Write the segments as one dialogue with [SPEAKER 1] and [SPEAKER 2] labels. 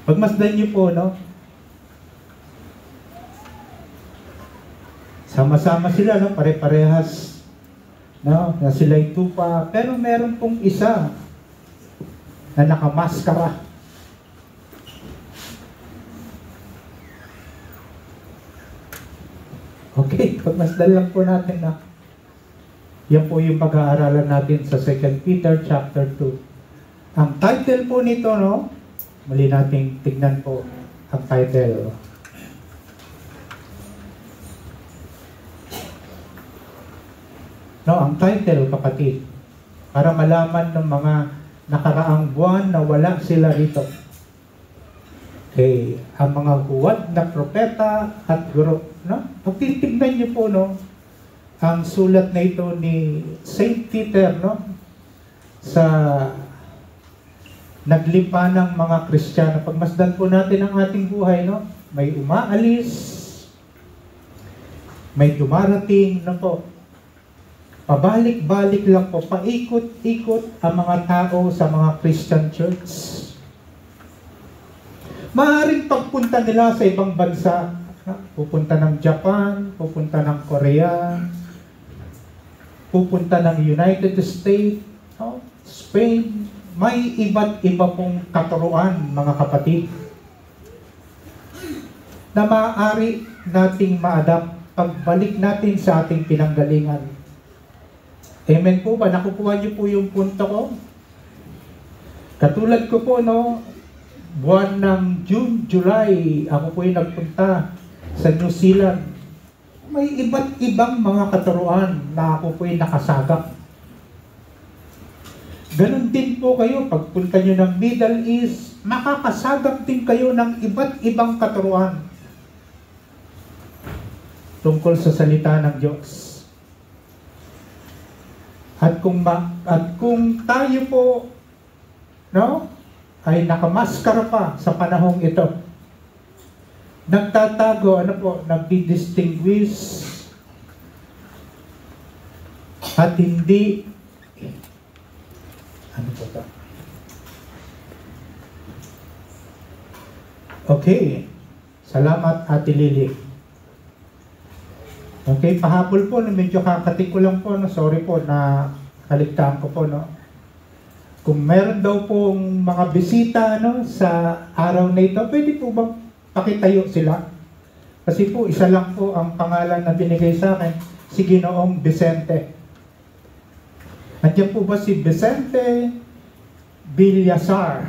[SPEAKER 1] Pagmasdan niyo po, no? Sama-sama sila, no? Pare-parehas, no? Na sila'y tupa. Pero meron pong isa na nakamaskara. Okay, pagmasdan lang po natin, na yan po yung pag-aaralan natin sa 2 Peter chapter 2. Ang title po nito, no? Muli nating tignan po ang title. No, ang title, kapatid, para malaman ng mga nakaraang buwan na wala sila rito. Okay, ang mga huwad na propeta at guro, no? Pagtitignan niyo po, no, ang sulat na ito ni Saint Peter, no, sa naglipa ng mga Kristiyano. Pagmasdan po natin ang ating buhay, no? May umaalis, may dumarating, no po. Pabalik-balik lang po, paikot-ikot ang mga tao sa mga Christian church. Maaaring pagpunta nila sa ibang bansa, pupunta ng Japan, pupunta ng Korea, pupunta ng United States, no? Spain. May iba't iba pong katuruan, mga kapatid, na maaari nating ma-adapt pagbalik natin sa ating pinanggalingan. Amen po ba? Nakukuha niyo po yung punto ko? Katulad ko po, no, buwan ng June, July, ako po yung nagpunta sa New Zealand. May iba't ibang mga katuruan na ako po yung nakasagap. Ganon din po kayo, pagpunta nyo ng Middle East, makakasagap din kayo ng iba't ibang katuruan tungkol sa salita ng Diyos. At kung tayo po, no, ay nakamaskara pa sa panahong ito, nagtatago, ano po, nagdi-distinguish, at hindi, ano po ito? Okay. Salamat, Ate Lily. Okay, pahabol po, no, medyo kakatik ko lang po, no, sorry po na kaligtaan ko po, no. Kung meron daw pong mga bisita, no, sa araw na ito, pwede po bang pakitayo sila? Kasi po, isa lang po ang pangalan na binigay sa akin, si Ginoong Vicente. Nandiyan po ba si Vicente Villasar?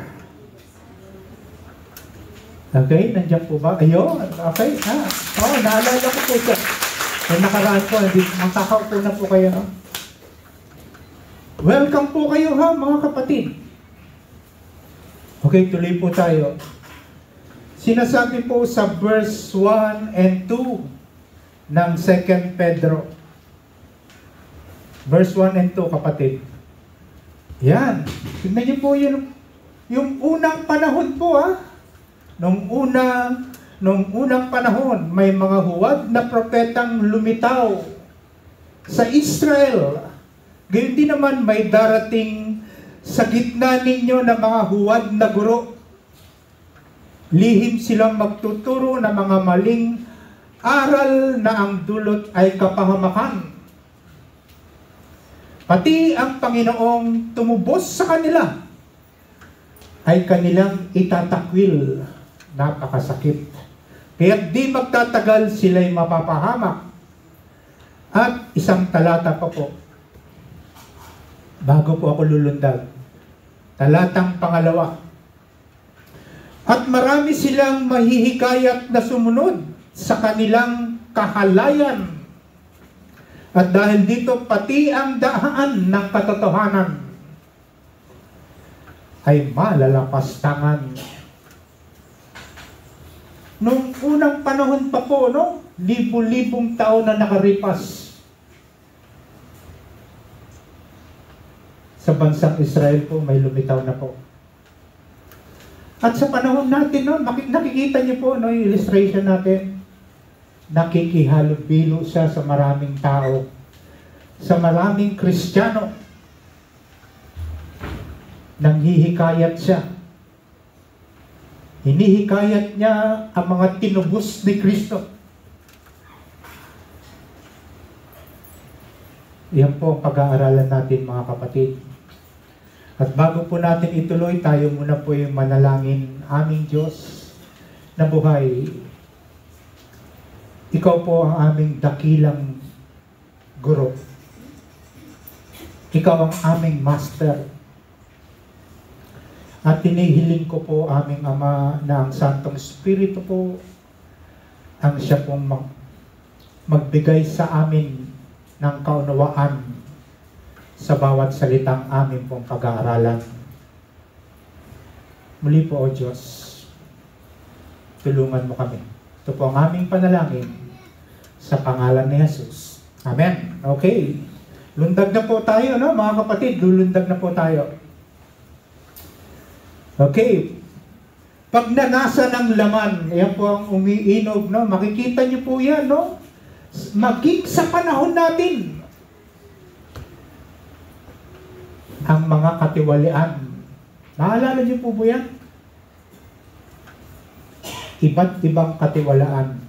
[SPEAKER 1] Okay, nandiyan po ba? Ayun, okay. Naalala ko po siya. May nakaraan po, makakaupo na po kayo, no? Welcome po kayo, ha, mga kapatid. Okay, tuloy po tayo. Sinasabi po sa verse 1 and 2 ng 2 Pedro. Verse 1 and 2, kapatid. Yan. Tignan niyo po yung unang panahon po, ha. Nung unang panahon, may mga huwad na propetang lumitaw sa Israel. Gayon din naman may darating sa gitna ninyo na mga huwad na guro. Lihim silang magtuturo ng mga maling aral na ang dulot ay kapahamakan. Pati ang Panginoong tumubos sa kanila ay kanilang itatakwil. Napakasakit. Kaya di magtatagal sila'y mapapahamak. At isang talata pa po, bago po ako lulundag. Talatang pangalawa. At marami silang mahihikayat na sumunod sa kanilang kahalayan. At dahil dito, pati ang daan ng katotohanan ay malalapastangan. Nung unang panahon pa po, no, libu-libong taon na nakaripas sa bansang Israel po, may lumitaw na po. At sa panahon natin, no, nakikita niyo po, no, yung illustration natin, nakikihalubilo siya sa maraming tao, sa maraming Kristiyano. Nanghihikayat siya. Hinihikayat niya ang mga tinubos ni Kristo. Yan po ang pag-aaralan natin, mga kapatid. At bago po natin ituloy, tayo muna po yung manalangin. Aming Diyos na buhay, Ikaw po ang aming dakilang guro. Ikaw ang aming master. At tinihiling ko po aming Ama na ang Santong Espiritu po ang siya pong magbigay sa amin ng kaunawaan sa bawat salitang amin pong pag-aaralan. Muli po, O Diyos, tulungan mo kami. Ito po ang aming panalangin sa pangalan ni Jesus. Amen. Okay. Lundag na po tayo, no, mga kapatid? Lulundag na po tayo. Okay. Pagnanasa ng laman, yan po ang umiinog, no? Makikita niyo po yan, no? Maging sa panahon natin, ang mga katiwalian. Naalala niyo po ba yan? Iba't ibang katiwalaan.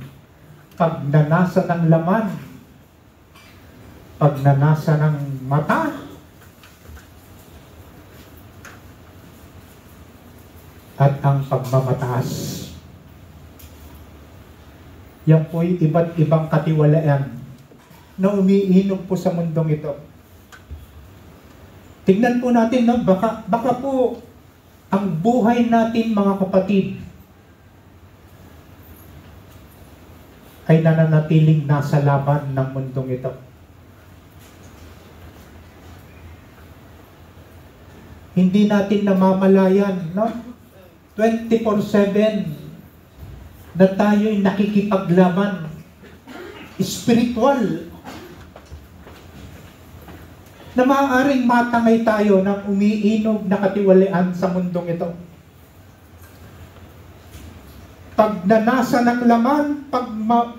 [SPEAKER 1] Pagnanasa ng laman, pagnanasa ng mata, at ang pagmamataas. Yan po yung iba't ibang katiwalaan na umiinom po sa mundong ito. Tignan po natin, no? Baka po ang buhay natin, mga kapatid, ay nananatiling nasa laban ng mundong ito. Hindi natin namamalayan, no? 24/7 na tayo'y nakikipaglaban. Spiritual. Na maaaring matangay tayo ng umiinog na katiwalian sa mundong ito. Pagnanasa ng laman,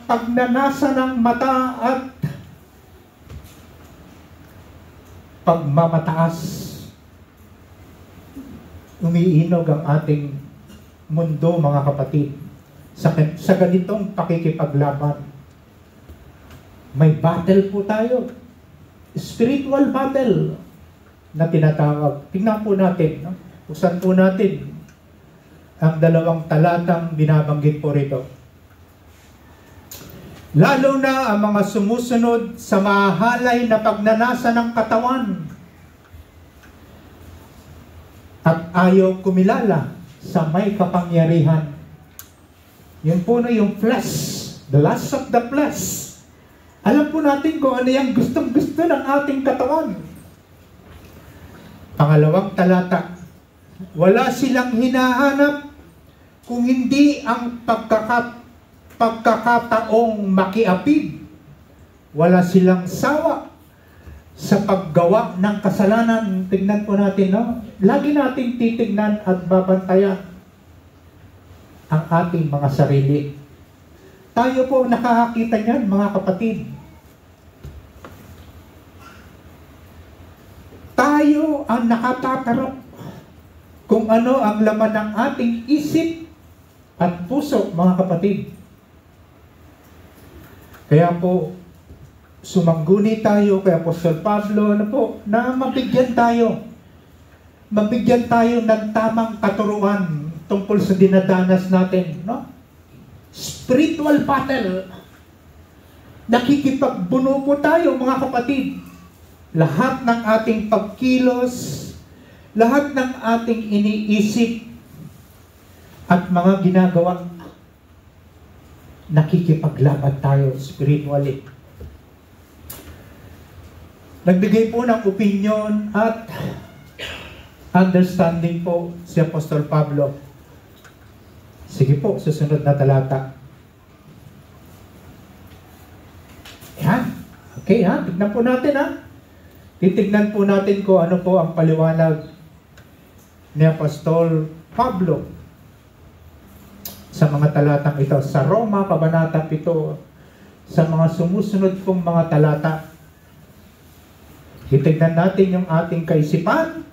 [SPEAKER 1] pagnanasa ng mata at pagmamataas. Umiinog ang ating mundo, mga kapatid, sa ganitong pakikipaglaban. May battle po tayo. Spiritual battle na tinatawag. Tingnan po natin, no? Buksan po natin ang 2 talatang binabanggit po rito. Lalo na ang mga sumusunod sa mahalay na pagnanasa ng katawan at ayaw kumilala sa may kapangyarihan. Yun po na yung flesh, the lust of the flesh. Alam po natin kung ano yung gustong-gusto ng ating katawan. 2 talata, wala silang hinahanap kung hindi ang pagkakataong makiapid. Wala silang sawa sa paggawa ng kasalanan. Tignan po natin, no? Lagi natin titignan at babantayan ang ating mga sarili. Tayo po nakakakita niyan, mga kapatid. Tayo ang nakatatarap kung ano ang laman ng ating isip at puso, mga kapatid. Kaya po, sumangguni tayo kay Apostol Pablo na mabigyan tayo ng tamang katuruan tungkol sa dinadanas natin, no? Spiritual battle. Nakikipagbuno po tayo, mga kapatid. Lahat ng ating pagkilos, lahat ng ating iniisip at mga ginagawa, nakikipaglaban tayo spiritually. Nagbigay po ng opinion at understanding po si Apostol Pablo. Sige po, susunod na talata. Yan. Okay, ha? Tignan po natin, ha? Titignan po natin kung ano po ang paliwanag ni Apostol Pablo sa mga talatang ito. Sa Roma, Kabanata 7, sa mga sumusunod pong mga talata. Titignan natin yung ating kaisipan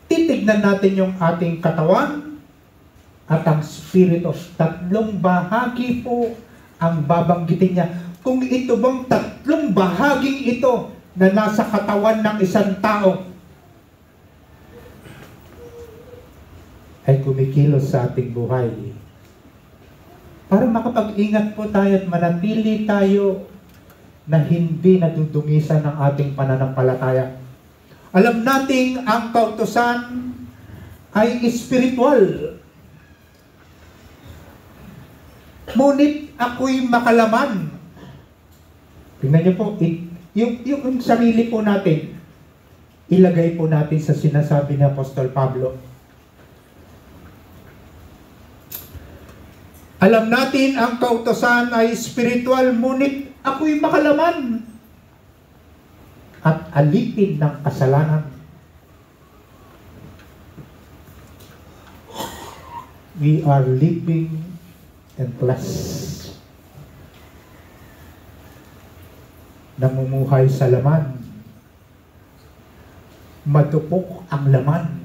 [SPEAKER 1] titignan natin yung ating katawan at ang spirito. Tatlong bahagi po ang babanggitin niya. Kung ito bang tatlong bahaging ito na nasa katawan ng isang tao ay kumikilos sa ating buhay, para makapag-ingat po tayo at manatili tayo na hindi nadudungisan ng ating pananampalataya. Alam nating ang kautusan ay espiritual. Ngunit ako'y makalaman. Tingnan niyo po, yung sarili po natin, ilagay po natin sa sinasabi ni Apostol Pablo. Alam natin ang kautusan ay spiritual, ngunit ako'y makalaman at alipin ng kasalanan. We are living in flesh. Namumuhay sa laman. Matupok ang laman.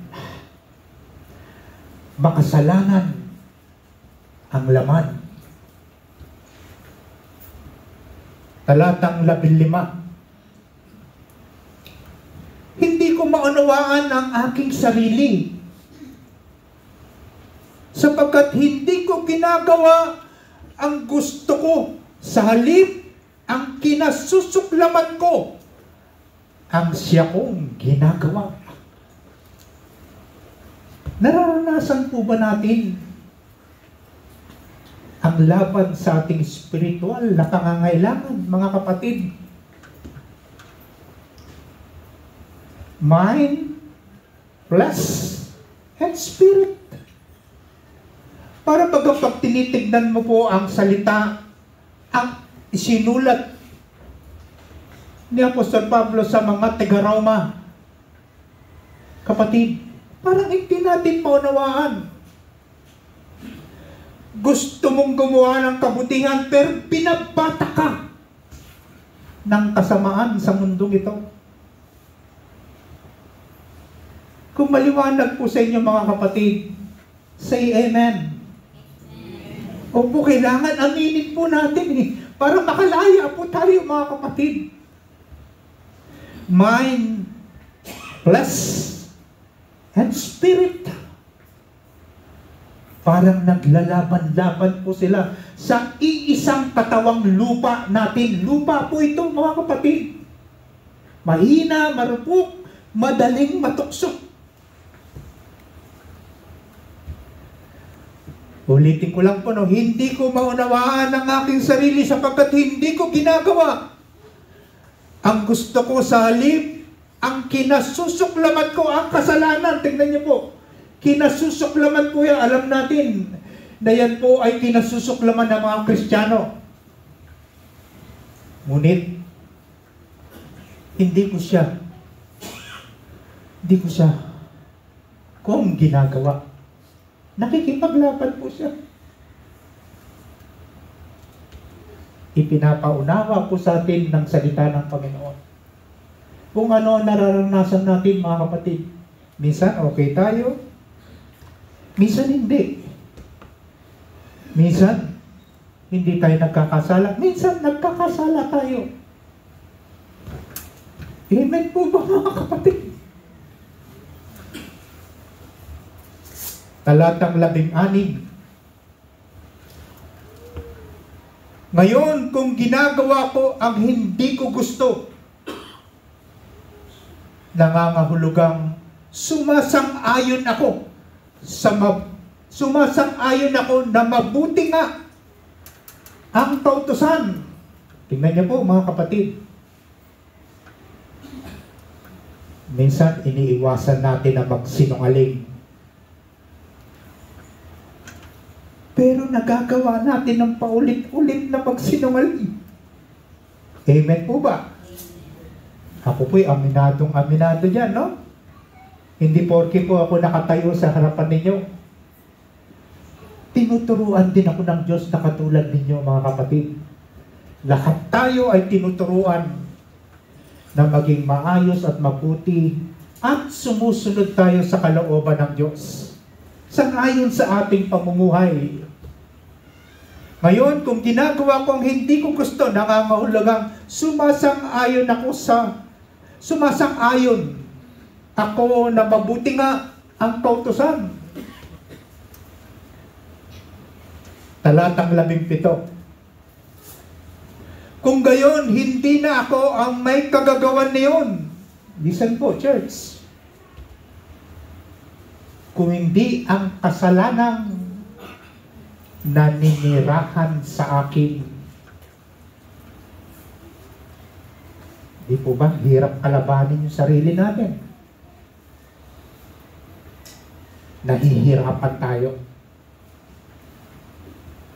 [SPEAKER 1] Makasalanan ang laman. Talatang 15. Hindi ko maunawaan ang aking sarili, sapagkat hindi ko ginagawa ang gusto ko, sa halip ang kinasusuklaman ko ang siya kong ginagawa. Nararanasan po ba natin ang laban sa ating spiritual na pangangailangan, mga kapatid? Mind, flesh, and spirit. Para pag tinitignan mo po ang salita, ang isinulat ni Apostol Pablo sa mga taga-Roma, kapatid, parang hindi natin maunawaan. Gusto mong gumawa ng kabutihan, pero pinabata ka ng kasamaan sa mundong ito. Kung maliwanag po sa inyo, mga kapatid, say amen. Opo, kailangan aminin po natin para makalaya po tayo, mga kapatid. Mind, flesh, and spirit. Parang naglalaban-laban po sila sa iisang katawang lupa natin. Lupa po ito, mga kapatid. Mahina, marupok, madaling matukso. Ulitin ko lang po, hindi ko maunawaan ang aking sarili sapagkat hindi ko ginagawa ang gusto ko, sa halip ang kinasusuklaman ko ang kasalanan. Tingnan niyo po, kinasusuklaman po yan. Alam natin na yan po ay kinasusuklaman ng mga Kristiyano. Ngunit, hindi ko siya kung ginagawa. Nakikipaglaban po siya. Ipinapaunawa po sa atin ng salita ng Panginoon. Kung ano nararanasan natin, mga kapatid. Minsan okay tayo, minsan hindi. Minsan, hindi tayo nagkakasala. Minsan, nagkakasala tayo. Amen po ba, mga kapatid? Talatang 16. Ngayon, kung ginagawa ko ang hindi ko gusto, nangangahulugang sumasang-ayon ako na mabuti nga ang kautusan. Tingnan niyo po, mga kapatid. Minsan, iniiwasan natin na magsinungaling. Pero nagagawa natin ng paulit-ulit na magsinungaling. Amen po ba? Ako po'y aminado dyan, no? Hindi porke po ako nakatayo sa harapan ninyo. Tinuturuan din ako ng Diyos na katulad ninyo, mga kapatid. Lahat tayo ay tinuturuan na maging maayos at mabuti at sumusunod tayo sa kalooban ng Diyos sangayon sa ating pamumuhay. Ngayon, kung ginagawa ko ang hindi ko gusto, nangangahulugang sumasang-ayon ako na mabuti nga ang kautusan. Talatang 17. Kung gayon, hindi na ako ang may kagagawan niyon. Listen po, church. Kung hindi ang kasalanang naninirahan sa akin. Di po ba hirap kalabanin yung sarili natin? Nahihirapan tayo.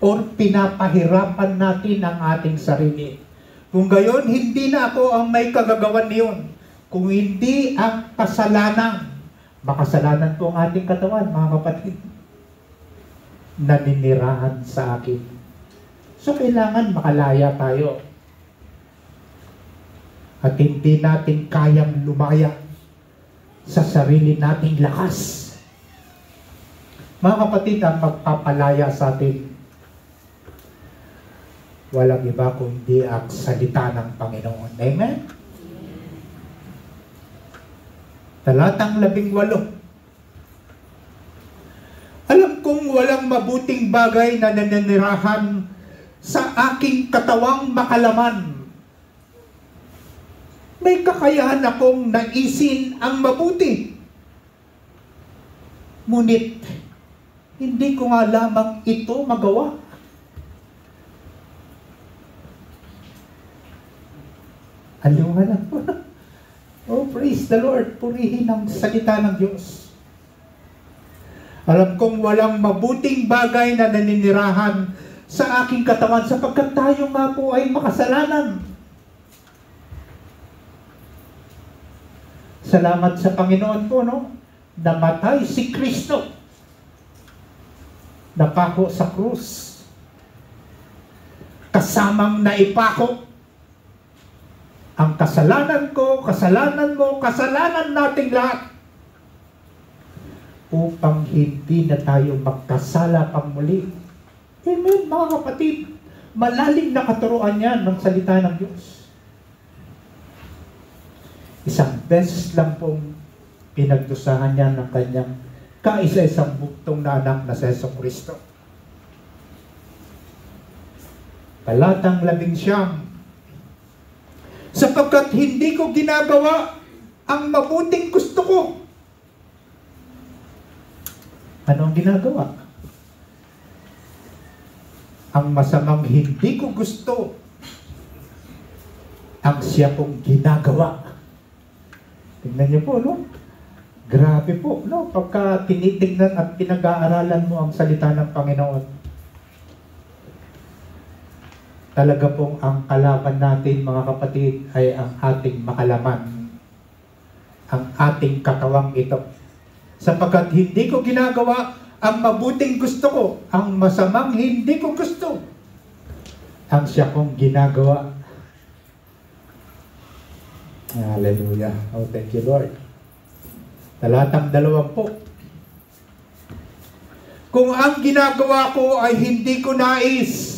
[SPEAKER 1] Or pinapahirapan natin ang ating sarili. Kung gayon, hindi na ako ang may kagagawan niyon. Kung hindi ang kasalanan, makasalanan po ang ating katawan, mga kapatid, naninirahan sa akin. So, kailangan makalaya tayo. At hindi natin kayang lumaya sa sarili nating lakas. Mga kapatid, ang magpapalaya sa atin, walang iba kundi ang salita ng Panginoon. Amen? Talatang 18. Alam kong walang mabuting bagay na naninirahan sa aking katawang makalaman. May kakayahan akong naisin ang mabuti. Ngunit, hindi ko nga lamang ito magawa. Aliwanag po. Oh, praise the Lord. Purihin ang salita ng Diyos. Alam kong walang mabuting bagay na naninirahan sa aking katawan sapagkat tayo nga po ay makasalanan. Salamat sa Panginoon po, no? Namatay si Kristo. Napako sa krus. Kasamang naipako ang kasalanan ko, kasalanan mo, kasalanan nating lahat upang hindi na tayo magkasala pang muli. Amen, mga kapatid. Malalim na katuruan yan ng salita ng Diyos. Isang beses lang pong pinagdusahan niya ng kanyang kaisa-isang buktong na anak na si Jesucristo. Talatang 11. Sapagkat hindi ko ginagawa ang mabuting gusto ko. Ano ang ginagawa? Ang masamang hindi ko gusto ang siya kong ginagawa. Tingnan niyo po, no? Grabe po, no? Pagka tinitignan at pinag-aaralan mo ang salita ng Panginoon, talaga pong ang kalaban natin, mga kapatid, ay ang ating makalaman. Ang ating katawang ito. Sapagkat hindi ko ginagawa ang mabuting gusto ko, ang masamang hindi ko gusto, ang siya kong ginagawa. Hallelujah. Oh, thank you, Lord. Talatang 20. Kung ang ginagawa ko ay hindi ko nais,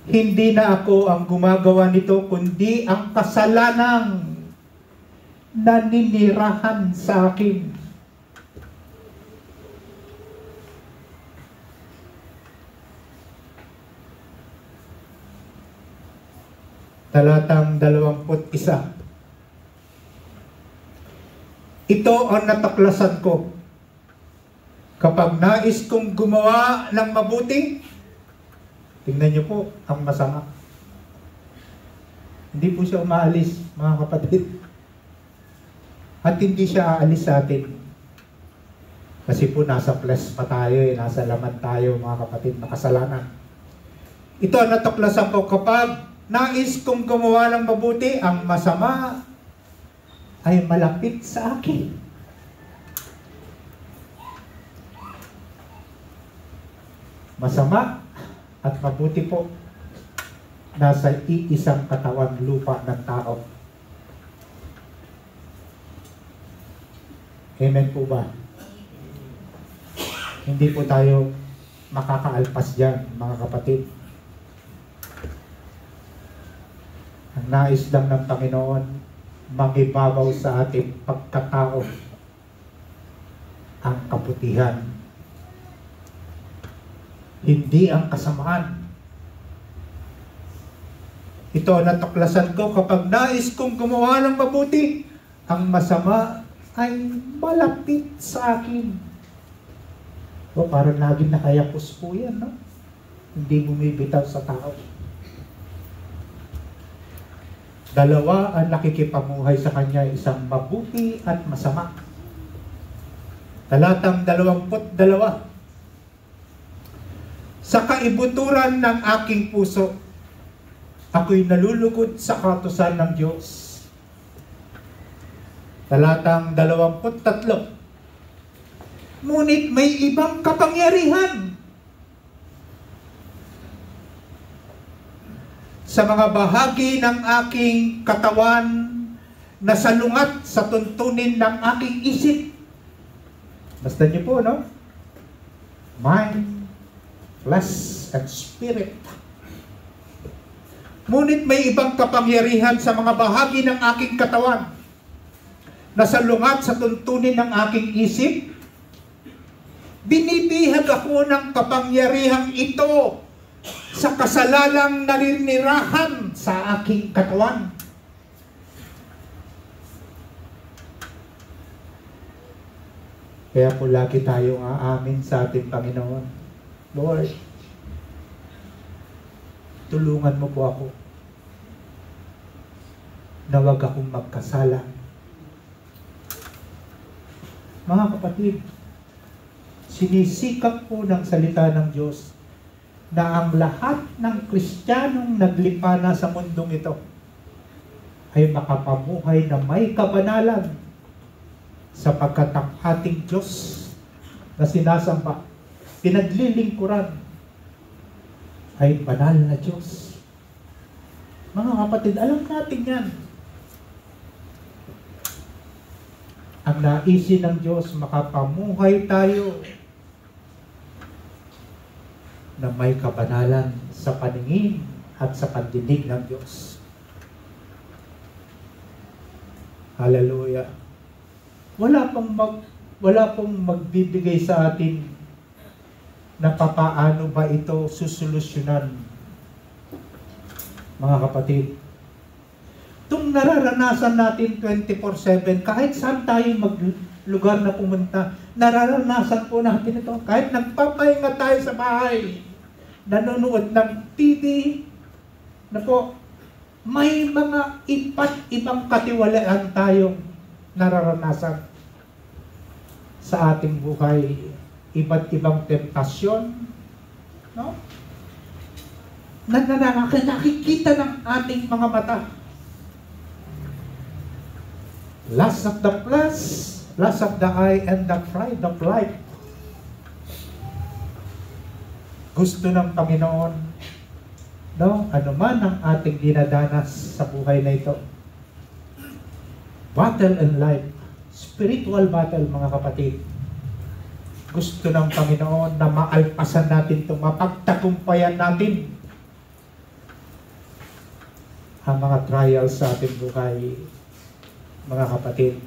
[SPEAKER 1] hindi na ako ang gumagawa nito, kundi ang kasalanang naninirahan sa akin. Talatang 21. Ito ang natuklasan ko. Kapag nais kong gumawa ng mabuti, tingnan niyo po ang masama. Hindi po siya umaalis, mga kapatid. At hindi siya aalis sa atin. Kasi po nasa flesh pa tayo, nasa laman tayo, mga kapatid, makasalanan. Ito ang natuklasan ko, kapag nais kong gumawa ng mabuti, ang masama ay malapit sa akin. Masama at mabuti po nasa iisang katawan lupa ng tao. Amen po ba? Hindi po tayo makakaalpas dyan, mga kapatid. Ang nais lang ng Panginoon, mangibabaw sa ating pagkatao ang kabutihan. Hindi ang kasamaan. Ito ang natuklasan ko, kapag nais kong gumawa ng mabuti, ang masama ay malapit sa akin. O parang laging nakayapos po yan, no? Hindi bumibitaw sa tao. Dalawa ang nakikipamuhay sa kanya, isang mabuti at masama. Talatang 22. Sa kaibuturan ng aking puso, ako'y nalulugod sa kautusan ng Diyos. Talatang 23. Ngunit may ibang kapangyarihan sa mga bahagi ng aking katawan na salungat sa tuntunin ng aking isip. Basta niyo po, no? Mind, flesh, and spirit. Ngunit may ibang kapangyarihan sa mga bahagi ng aking katawan na salungat sa tuntunin ng aking isip. Binibihag ako ng kapangyarihang ito sa kasalalang naninirahan sa aking katawan. Kaya po lagi tayong aamin sa ating Panginoon, Lord, tulungan mo po ako na wag akong magkasala. Mga kapatid, sinisikap po ng salita ng Diyos na ang lahat ng Kristiyanong naglipana sa mundong ito ay makapamuhay na may kabanalan, sapagkat ang ating Diyos na sinasamba, pinaglilingkuran, ay banal na Diyos. Mga kapatid, alam natin yan. Ang naisin ng Diyos, makapamuhay tayo na may kabanalan sa paningin at sa pandinig ng Diyos. Hallelujah. Wala pong magbibigay sa atin na papaano ba ito susolusyonan. Mga kapatid, itong nararanasan natin 24/7, kahit saan tayo lugar na pumunta, nararanasan po natin ito. Kahit nagpapahinga tayo sa bahay, nanonood ng TV, na po, may mga iba't ibang katiwalaan tayong nararanasan sa ating buhay. Iba't ibang temptasyon, no? Na nakikita ng ating mga mata. Lust of the flesh, lust of the eye, and the pride of life. Gusto ng Panginoon, no? Ano man ang ating dinadanas sa buhay na ito. Battle in life, spiritual battle, mga kapatid. Gusto ng Panginoon na maalpasan natin ito, mapagtagumpayan natin ang mga trials sa ating buhay, mga kapatid.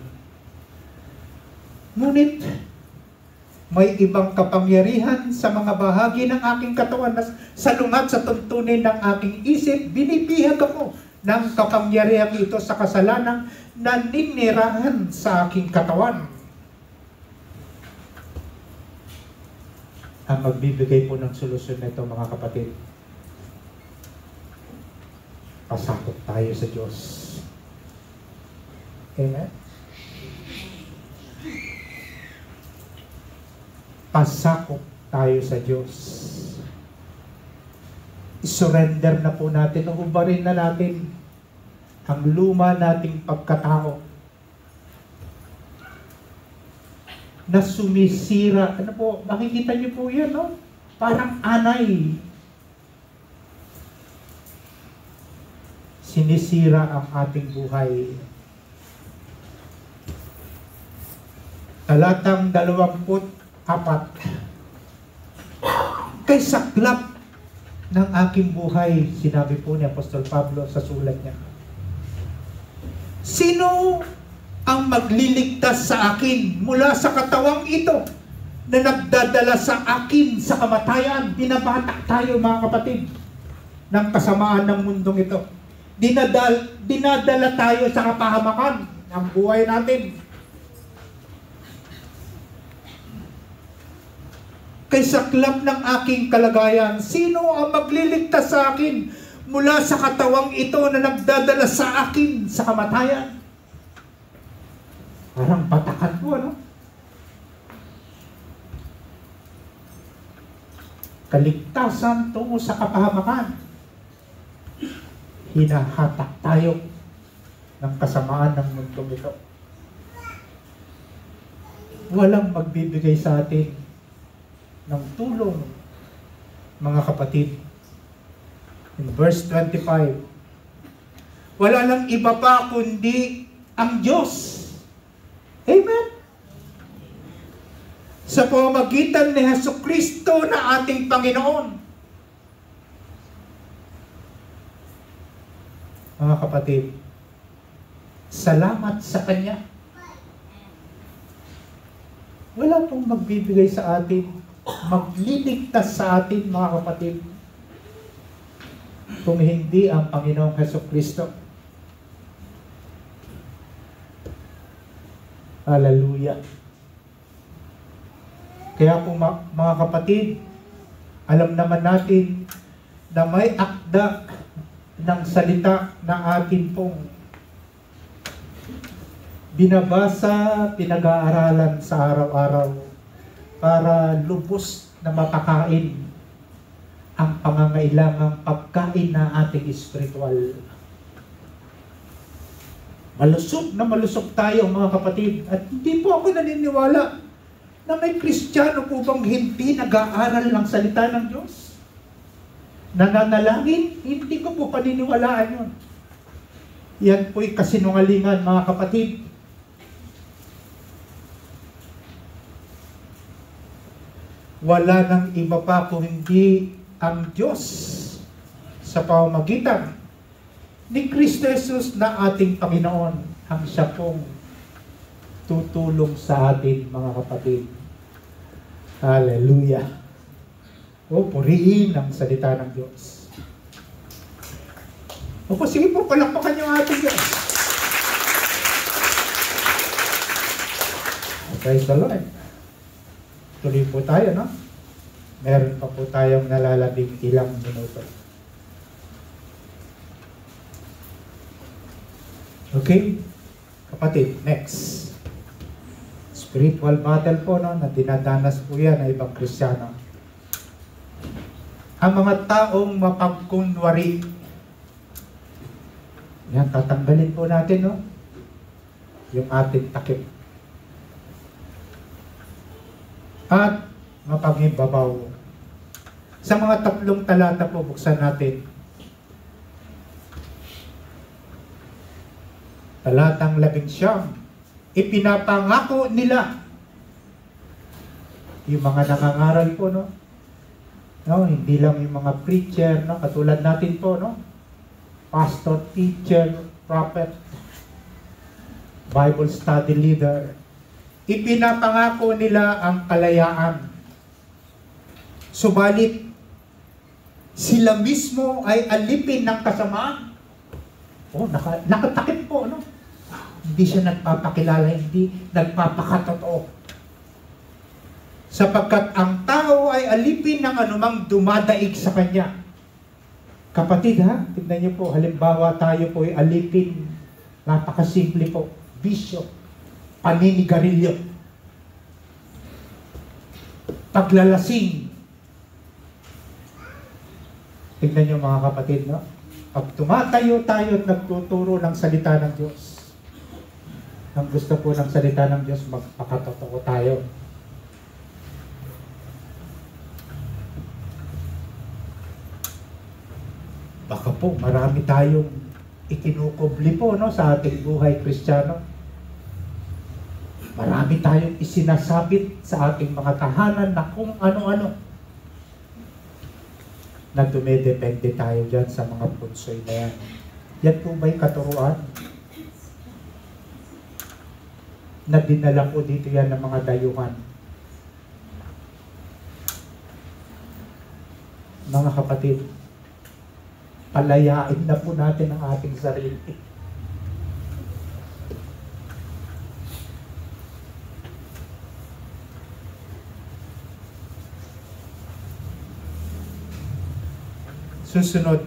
[SPEAKER 1] Ngunit, may ibang kapangyarihan sa mga bahagi ng aking katawan na salungat sa tuntunin ng aking isip. Binibihag ako ng kapangyarihan ito sa kasalanan na ninirahan sa aking katawan. Ang magbibigay po ng solusyon nito, mga kapatid, pasakop tayo sa Diyos. Amen? Pasakop tayo sa Diyos. I-surrender na po natin, ubarin na natin ang luma nating pagkatao na sumisira. Ano po, makikita niyo po yan, no? Parang anay. Sinisira ang ating buhay. talatang 24. Kay saklap ng aking buhay, sinabi po ni Apostol Pablo sa sulat niya, sino ang magliligtas sa akin mula sa katawang ito na nagdadala sa akin sa kamatayan? Binabatak tayo, mga kapatid, ng kasamaan ng mundong ito. Dinadala tayo sa kapahamakan ng buhay natin. Kay saklap ng aking kalagayan, sino ang magliligtas sa akin mula sa katawang ito na nagdadala sa akin sa kamatayan? Parang patakan po, ano? Kaligtasan tungo sa kapahamakan. Hinahatak tayo ng kasamaan ng mundong ito. Walang magbibigay sa atin ng tulong, mga kapatid. In verse 25, wala lang iba pa kundi ang Diyos. Amen? Sa pamamagitan ni Jesucristo na ating Panginoon. Mga kapatid, salamat sa Kanya. Wala pong magbibigay sa atin, magliligtas sa atin, mga kapatid, kung hindi ang Panginoong Jesucristo. Hallelujah. Kaya po, mga kapatid, alam naman natin na may akda ng salita na atin pong binabasa, pinag-aaralan sa araw-araw para lubos na mapakain ang pangangailangang pagkain na ating espiritual. Malusog tayo, mga kapatid. At hindi po ako naniniwala na may Kristiyano po bang hindi nag-aaral ng salita ng Diyos? Nananalangin? Hindi ko po paniniwalaan yun. Yan po'y kasinungalingan, mga kapatid. Wala nang iba pa kung hindi ang Diyos sa pamamagitan ni Kristo Jesus na ating Panginoon ang siya pong tutulong sa atin, mga kapatid. Hallelujah. O, purihin ang salita ng Diyos. O po, sige po, palakpakan yung ating Diyos. Praise the Lord. Tuloy po tayo, no? Meron pa po tayong nalalabing ilang minuto. Okay? Kapatid, next. Spiritual battle po, no, na dinadanas po yan ng ibang Kristiyano. Ang mga taong mapagkunwari. Yan, tatanggalin po natin, no? Yung ating takip. At mapaghibabaw. Sa mga 3 talata po, buksan natin. Talatang 11, ipinapangako nila. Yung mga nangangaral po, no? No, hindi lang yung mga preacher, no? Katulad natin po, no? Pastor, teacher, prophet, Bible study leader. Ipinapangako nila ang kalayaan. Subalit, sila mismo ay alipin ng kasamaan. Oh, nakatakip po, no? Hindi siya nagpapakilala, hindi nagpapakatotoo. Sapagkat ang tao ay alipin ng anumang dumadaig sa kanya. Kapatid, ha? Tignan niyo po, halimbawa tayo po ay alipin. Napakasimple po. Bisyo. Paninigarilyo. Paglalasing. Tignan niyo, mga kapatid, no? Pag tumatayo tayo at nagtuturo ng salita ng Diyos, ang gusto po ng salita ng Diyos, magpakatotoo tayo. Baka po marami tayong ikinukubli po, no, sa ating buhay Kristiyano. Marami Marami tayong isinasabit sa ating mga tahanan na kung ano-ano. Na dumedepende tayo dyan sa mga punsoy na yan. Yan po ba'y katuruan? Na dinala po dito yan ng mga dayuhan. Mga kapatid, palayain na po natin ang ating sarili. Susunod,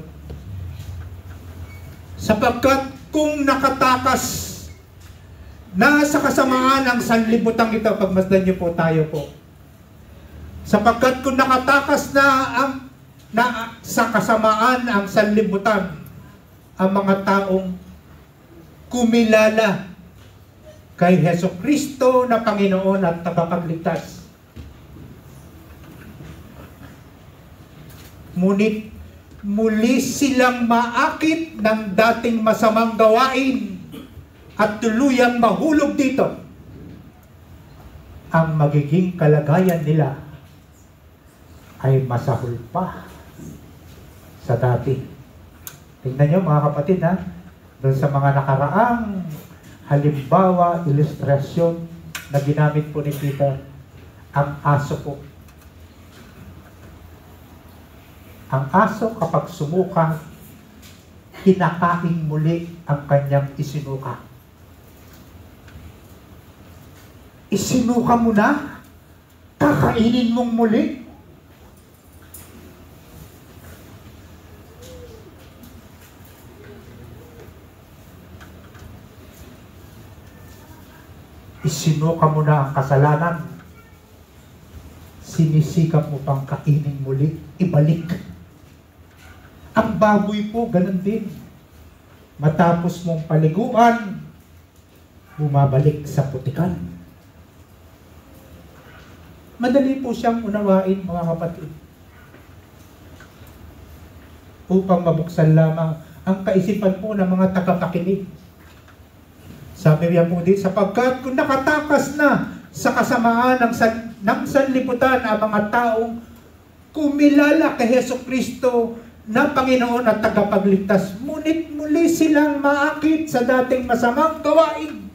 [SPEAKER 1] sapagkat kung nakatakas na sa kasamaan ang sanlibutan ito, pagmasdan niyo po tayo po. Sapagkat kung nakatakas na sa kasamaan ang sanlibutan, ang mga taong kumilala kay Hesukristo na Panginoon at tagapagligtas. Ngunit muli silang maakit ng dating masamang gawain at tuluyang mahulog dito. Ang magiging kalagayan nila ay masahol pa sa dati. Tingnan nyo mga kapatid ha, doon sa mga nakaraang halimbawa, ilustrasyon na ginamit po ni Peter, ang aso po. Ang aso kapag sumuka, kinakain muli ang kanyang isinuka. Isinuka mo na, kakainin mong muli. Isinuka mo na ang kasalanan. Sinisikap mo pang kainin muli, ibalik. Ang baboy po, ganun din. Matapos mong paliguan, bumabalik sa putikan. Madali po siyang unawain, mga kapatid. Upang mabuksan lamang ang kaisipan po ng mga tagapakinig. Sabi niya po din, sapagkat kung nakatakas na sa kasamaan ng sanlibutan ang mga taong kumilala kay Hesukristo na Panginoon at tagapagligtas, ngunit muli silang maakit sa dating masamang gawain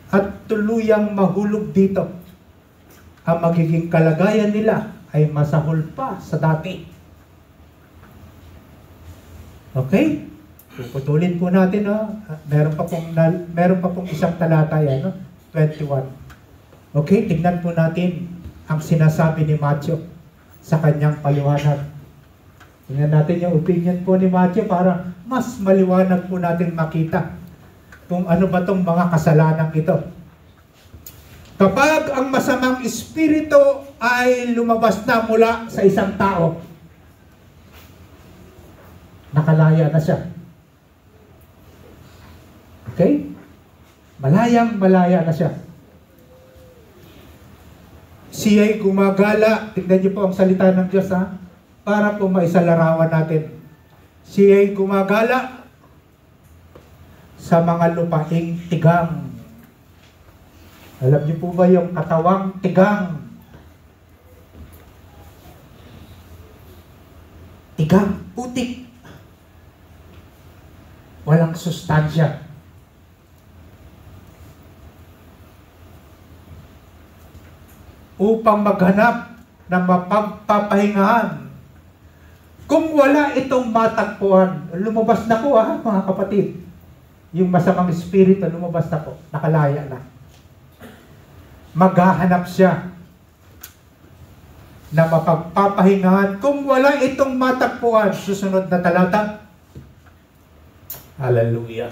[SPEAKER 1] at tuluyang mahulog dito. Ang magiging kalagayan nila ay masahol pa sa dati. Okay? Puputulin po natin, no? Meron pa pong isang talata yan, no? 21. Okay, tignan po natin ang sinasabi ni Matthew sa kanyang paliwanag. Tingnan natin yung opinion po ni Matthew para mas maliwanag po natin makita kung ano ba itong mga kasalanan ito. Kapag ang masamang espiritu ay lumabas na mula sa isang tao, nakalaya na siya. Okay? Malayang-malaya na siya. Siya'y gumagala. Tignan niyo po ang salita ng Diyos, ha? Para po maisalarawan natin. Siya'y gumagala sa mga lupaing tigang. Alam niyo po ba yung katawang tigang? Tigang, putik. Walang sustansya. Upang maghanap ng mapagpapahingahan. Kung wala itong matagpuan, lumabas na po mga kapatid. Yung masamang espiritu, lumabas na po. Nakalaya na. Maghahanap siya na mapagpapahingahan. Kung wala itong matagpuan, susunod na talata. Hallelujah.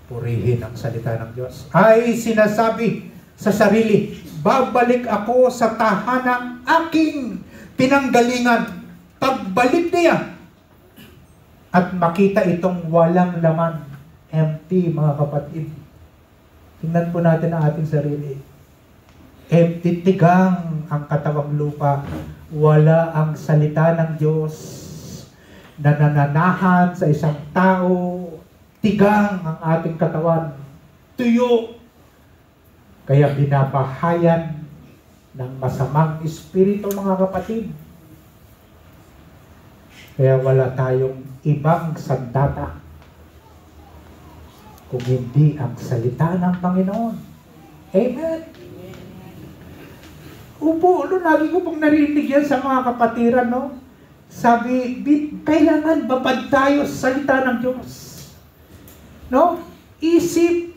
[SPEAKER 1] Purihin ang salita ng Diyos. Ay sinasabi sa sarili, babalik ako sa tahanang aking pinanggalingan. Pagbalik niya at makita itong walang laman, empty, mga kapatid. Tingnan po natin ang ating sarili. Empty, tigang ang katawang lupa. Wala ang salita ng Diyos na nananahan sa isang tao. Tigang ang ating katawan. Tuyo. Kaya binabahayan ng masamang espiritu, mga kapatid. Kaya wala tayong ibang sandata kung hindi ang salita ng Panginoon. Amen. Upo, lagi ko pong narinig yan sa mga kapatiran, no? Sabi, kailangan babad tayo sa salita ng Diyos. No? Isip,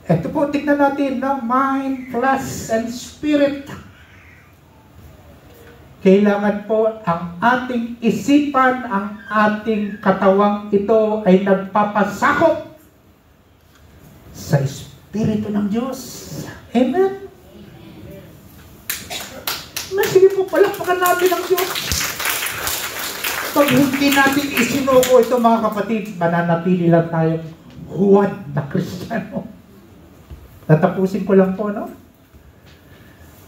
[SPEAKER 1] ito po, tignan natin, no? Mind, flesh, and spirit. Kailangan po ang ating isipan, ang ating katawang ito ay nagpapasakop sa Espiritu ng Diyos. Amen? Sige po, palakpakan natin ang Diyos. Pag hindi natin isinuko ito, mga kapatid, mananatili lang tayong huwad na Kristiyano. Tatapusin ko lang po, no?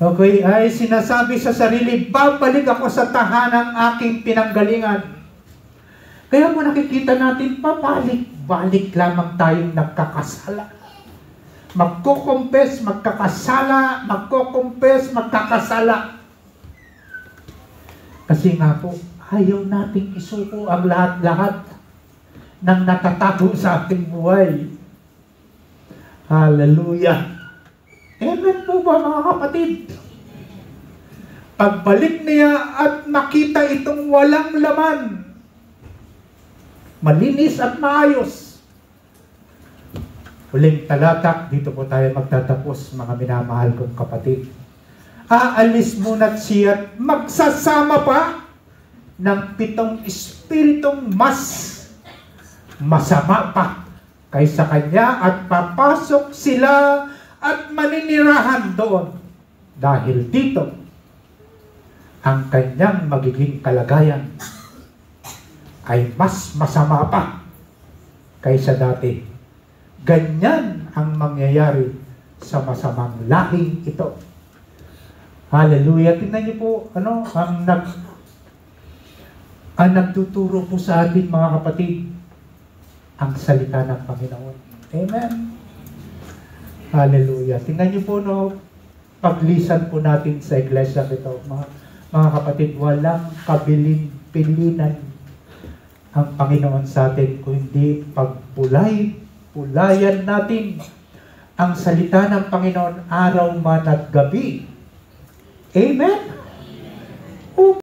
[SPEAKER 1] Okay, ay sinasabi sa sarili, babalik ako sa tahanang aking pinanggalingan. Kaya mo nakikita natin, pabalik-balik lamang tayong nagkakasala. Magkukumpes, magkakasala, magkukumpes, magkakasala. Kasi nga po, ayaw nating isuko ang lahat-lahat ng natatago sa ating buhay. Hallelujah! Amen po ba, mga kapatid? Pagbalik niya at makita itong walang laman, malinis at maayos. Huling talata, dito po tayo magtatapos, mga minamahal kong kapatid. Aalis muna siya at magsasama pa ng 7 espiritong mas masama pa kaysa kanya at papasok sila at maninirahan doon. Dahil dito, ang kanyang magiging kalagayan ay mas masama pa kaysa dati. Ganyan ang mangyayari sa masamang lahing ito. Hallelujah. Tingnan niyo po, ang nagtuturo po sa atin, mga kapatid, ang salita ng Panginoon. Amen. Hallelujah. Tingnan niyo po, paglisan po natin sa iglesia ito, mga kapatid, walang kabilin-pilinan ang Panginoon sa atin, kundi pulayan natin ang salita ng Panginoon araw man at gabi. Amen?